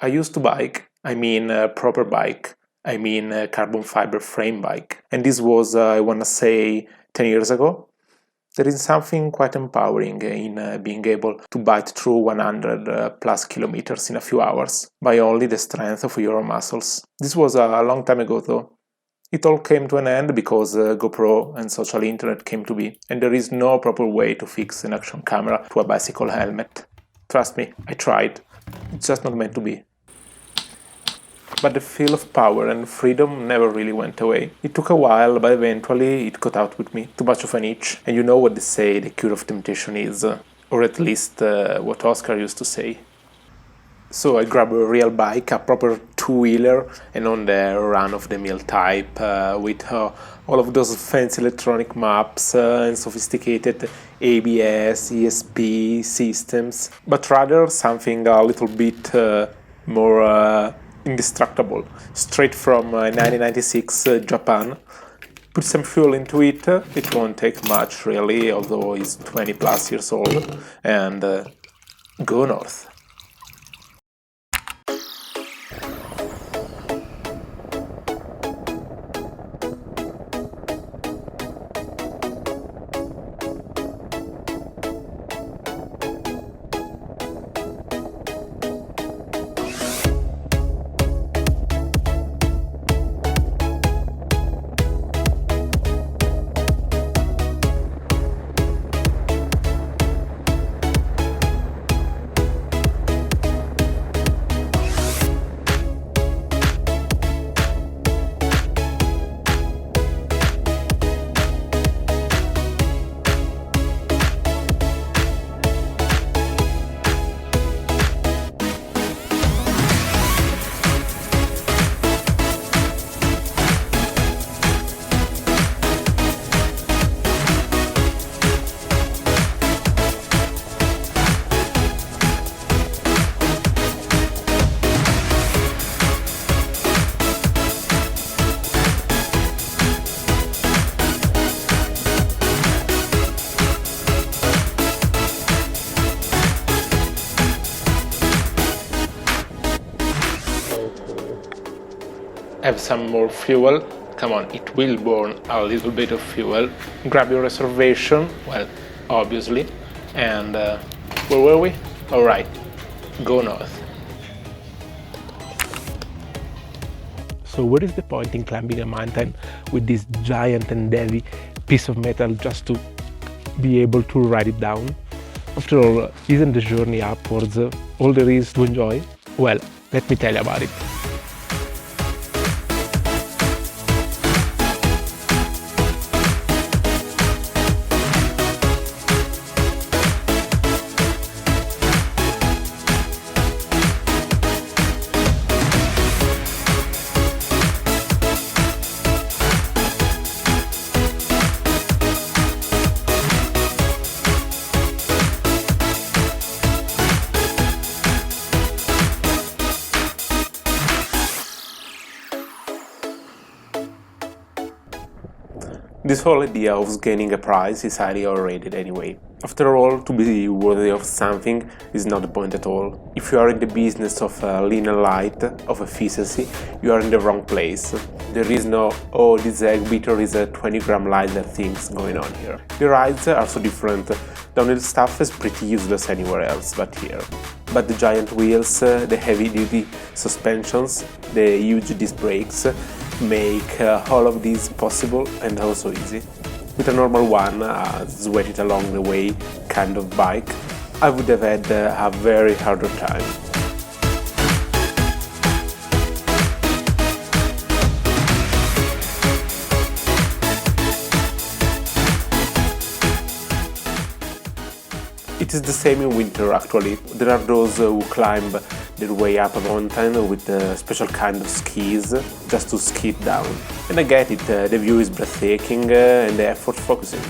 I used to bike, I mean a proper bike, I mean a carbon fiber frame bike. And this was, I wanna say, 10 years ago. There is something quite empowering in being able to bite through 100 plus kilometers in a few hours by only the strength of your muscles. This was a long time ago though. It all came to an end because GoPro and social internet came to be, and there is no proper way to fix an action camera to a bicycle helmet. Trust me, I tried. It's just not meant to be. But the feel of power and freedom never really went away. It took a while, but eventually it caught out with me. Too much of an itch. And you know what they say the cure of temptation is, or at least what Oscar used to say. So I grabbed a real bike, a proper two-wheeler, and on the run-of-the-mill type, with all of those fancy electronic maps and sophisticated ABS, ESP systems, but rather something a little bit more indestructible, straight from 1996 Japan. Put some fuel into it, it won't take much really, although it's 20 plus years old, and go north. Have some more fuel. Come on, it will burn a little bit of fuel. Grab your reservation, well, obviously. And where were we? All right, go north. So what is the point in climbing a mountain with this giant and heavy piece of metal just to be able to ride it down? After all, isn't the journey upwards all there is to enjoy? Well, let me tell you about it. This whole idea of gaining a prize is highly overrated anyway. After all, to be worthy of something is not the point at all. If you are in the business of lean and light, of efficiency, you are in the wrong place. There is no, oh, this egg beater is a 20-gram lighter things going on here. The rides are so different. Downhill stuff is pretty useless anywhere else but here. But the giant wheels, the heavy-duty suspensions, the huge disc brakes make all of this possible and also easy. With a normal one, sweat it along the way kind of bike, I would have had a very harder time. It is the same in winter actually. There are those who climb their way up a mountain with a special kind of skis just to ski it down. And I get it, the view is breathtaking and the effort focusing.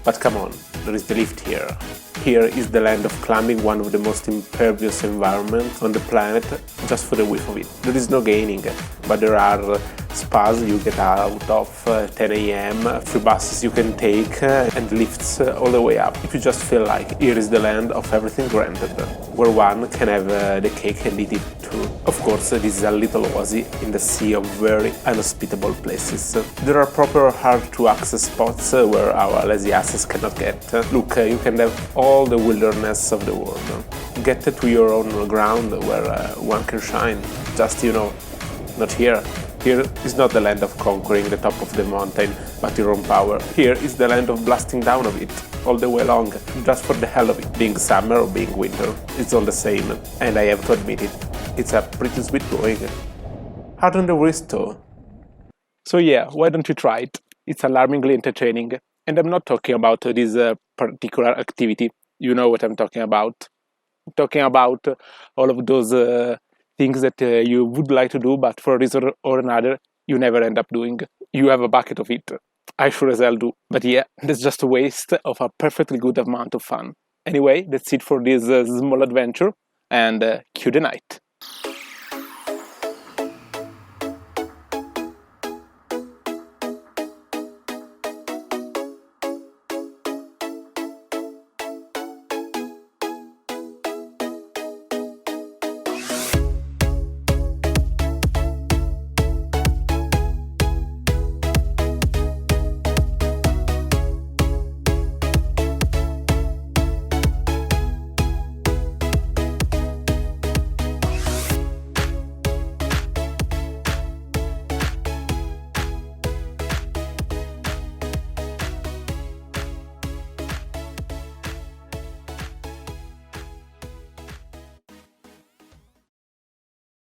But come on, there is the lift here. Here is the land of climbing one of the most impervious environments on the planet just for the width of it. There is no gaining, but there are spas you get out of 10 a.m, free buses you can take, and lifts all the way up. If you just feel like here is the land of everything granted, where one can have the cake and eat it too. Of course, this is a little oasis in the sea of very inhospitable places. There are proper hard-to-access spots where our lazy asses cannot get. Look, you can have all the wilderness of the world. Get to your own ground where one can shine. Just, not here. Here is not the land of conquering the top of the mountain, but your own power. Here is the land of blasting down of it, all the way long, just for the hell of it. Being summer or being winter, it's all the same, and I have to admit it, it's a pretty sweet going. Hard on the wrist though. So yeah, why don't you try it? It's alarmingly entertaining, and I'm not talking about this particular activity. You know what I'm talking about. I'm talking about all of those things that you would like to do, but for a reason or another, you never end up doing. You have a bucket of it. I sure as hell do. But yeah, that's just a waste of a perfectly good amount of fun. Anyway, that's it for this small adventure, and cue the night.